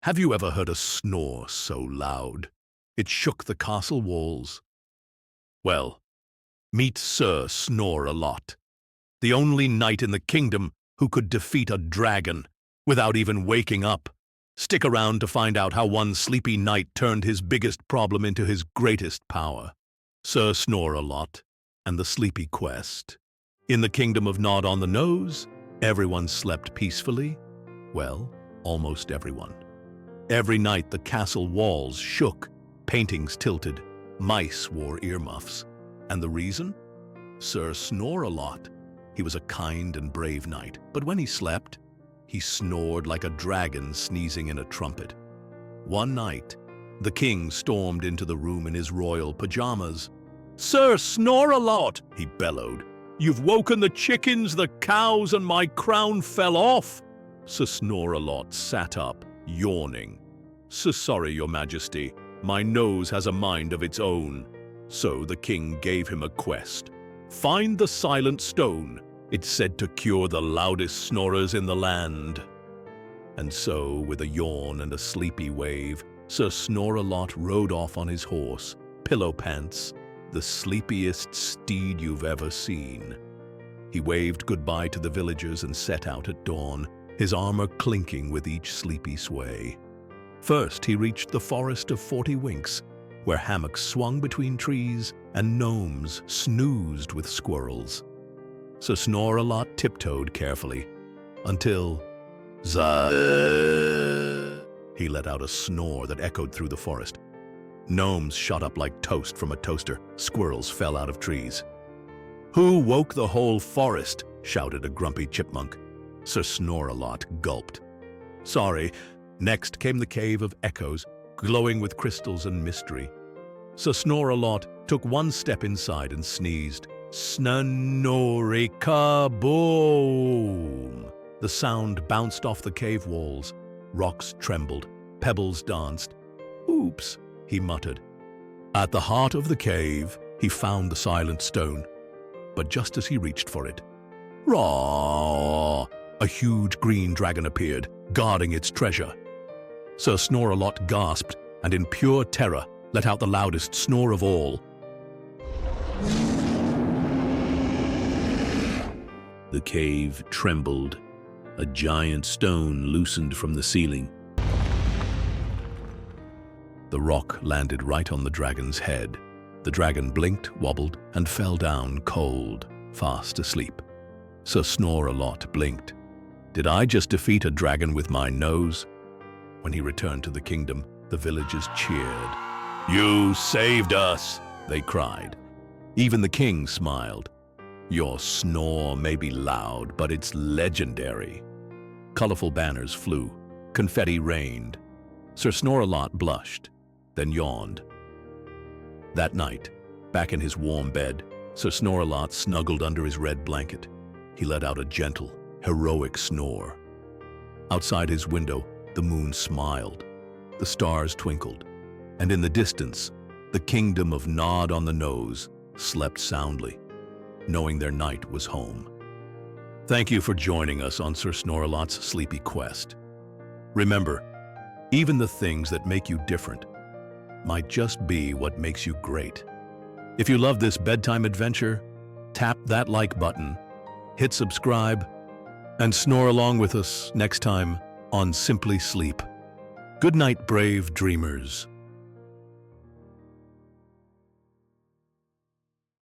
Have you ever heard a snore so loud it shook the castle walls? Well, meet Sir Snore-a-Lot, the only knight in the kingdom who could defeat a dragon without even waking up. Stick around to find out how one sleepy night turned his biggest problem into his greatest power. Sir Snore-a-Lot and the Sleepy Quest. In the kingdom of Nod on the Nose, everyone slept peacefully. Well, almost everyone. Every night the castle walls shook, paintings tilted, mice wore earmuffs. And the reason? Sir Snore-a-Lot. He was a kind and brave knight, but when he slept, he snored like a dragon sneezing in a trumpet. One night, the king stormed into the room in his royal pajamas. "Sir Snore-a-Lot," he bellowed, "you've woken the chickens, the cows, and my crown fell off." Sir Snore-a-Lot sat up, yawning. "So sorry, your majesty. My nose has a mind of its own." So the king gave him a quest. Find the silent stone. It's said to cure the loudest snorers in the land. And so, with a yawn and a sleepy wave, Sir Snore-a-Lot rode off on his horse, Pillow Pants, the sleepiest steed you've ever seen. He waved goodbye to the villagers and set out at dawn, his armor clinking with each sleepy sway. First, he reached the Forest of 40 Winks, where hammocks swung between trees and gnomes snoozed with squirrels. So Snore-a-Lot tiptoed carefully, until Zah! He let out a snore that echoed through the forest. Gnomes shot up like toast from a toaster. Squirrels fell out of trees. "Who woke the whole forest?" shouted a grumpy chipmunk. Sir Snore-a-Lot gulped. "Sorry." Next came the Cave of Echoes, glowing with crystals and mystery. Sir Snore-a-Lot took one step inside and sneezed. Snore-a-boom! The sound bounced off the cave walls. Rocks trembled. Pebbles danced. "Oops," he muttered. At the heart of the cave, he found the silent stone. But just as he reached for it, Raw! A huge green dragon appeared, guarding its treasure. Sir Snore-a-Lot gasped, and in pure terror, let out the loudest snore of all. The cave trembled. A giant stone loosened from the ceiling. The rock landed right on the dragon's head. The dragon blinked, wobbled, and fell down cold, fast asleep. Sir Snore-a-Lot blinked. Did I just defeat a dragon with my nose? When he returned to the kingdom, the villagers cheered. "You saved us!" they cried. Even the king smiled. "Your snore may be loud, but it's legendary." Colorful banners flew. Confetti rained. Sir Snore-a-Lot blushed, then yawned. That night, back in his warm bed, Sir Snore-a-Lot snuggled under his red blanket. He let out a gentle, heroic snore. Outside his window, the moon smiled. The stars twinkled. And in the distance, the kingdom of Nod on the Nose slept soundly, knowing their night was home. Thank you for joining us on Sir Snore-a-Lot's sleepy quest. Remember, even the things that make you different might just be what makes you great. If you love this bedtime adventure, tap that like button, hit subscribe, and snore along with us next time on Simply Sleep. Good night, brave dreamers.